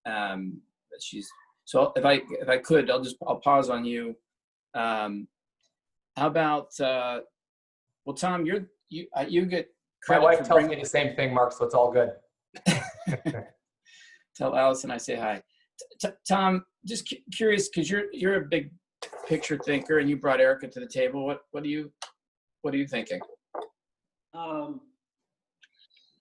But so if I could, I'll pause on you. How about well, Tom, you get credit. My wife tells me the same thing, Mark, so it's all good. Tell Allison I say hi. Tom, just curious, because you're a big picture thinker, and you brought Erica to the table. What are you thinking? Well,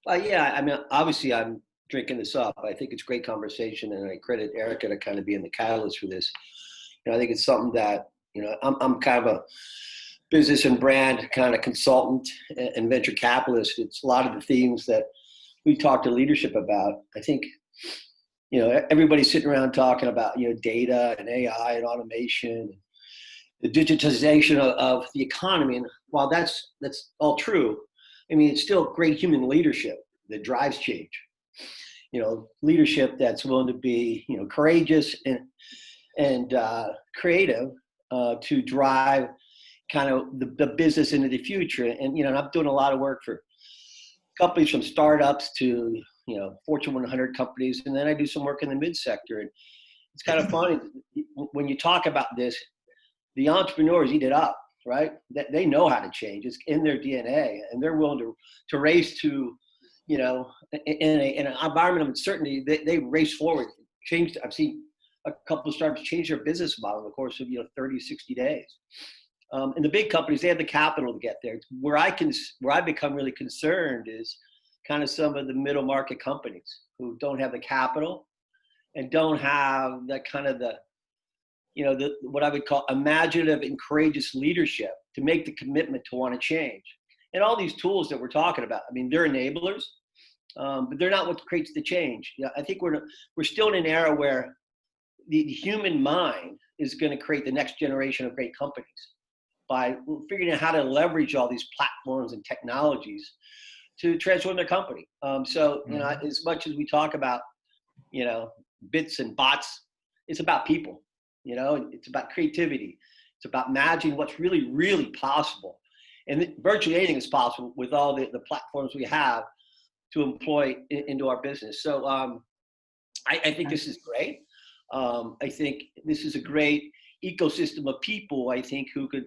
yeah, I mean, obviously I'm drinking this up. I think it's great conversation, and I credit Erica to kind of being the catalyst for this. I think it's something that, I'm kind of a business and brand kind of consultant and venture capitalist. It's a lot of the themes that we talk to leadership about. I think, everybody's sitting around talking about, data and AI and automation, the digitization of the economy. And while that's all true, I mean, it's still great human leadership that drives change. Leadership that's willing to be, courageous and creative to drive kind of the business into the future. And, I'm doing a lot of work for companies from startups to, Fortune 100 companies. And then I do some work in the mid sector. And it's kind of funny when you talk about this, the entrepreneurs eat it up, right? They know how to change. It's in their DNA, and they're willing to race to, in an environment of uncertainty, they race forward. I've seen a couple of startups change their business model in the course of 30, 60 days. And the big companies, they have the capital to get there. Where I become really concerned is kind of some of the middle market companies who don't have the capital and don't have that kind of what I would call imaginative and courageous leadership to make the commitment to want to change. And all these tools that we're talking about, I mean, they're enablers, but they're not what creates the change. I think we're still in an era where the human mind is going to create the next generation of great companies by figuring out how to leverage all these platforms and technologies to transform their company. So, as much as we talk about, bits and bots, it's about people, it's about creativity. It's about imagining what's really, really possible. And virtually anything is possible with all the platforms we have to employ into our business. So I think this is great. I think this is a great ecosystem of people, I think, who could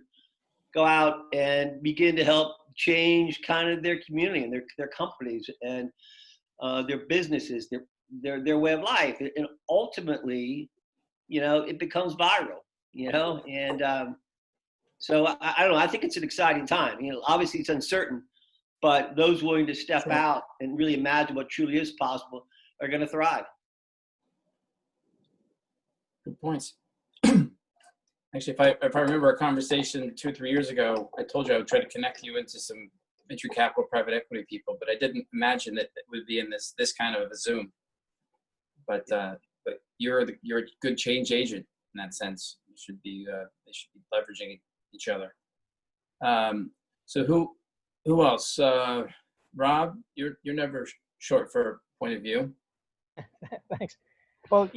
go out and begin to help change kind of their community and their companies and their businesses, their way of life. And ultimately, it becomes viral, and so I don't know, I think it's an exciting time. Obviously it's uncertain, but those willing to step out and really imagine what truly is possible are going to thrive. Good points. Actually, if I remember a conversation 2 or 3 years ago, I told you I would try to connect you into some venture capital, private equity people, but I didn't imagine that it would be in this kind of a Zoom. But you're a good change agent in that sense. They should be leveraging each other. So who else? Rob, you're never short for a point of view. Thanks. Well,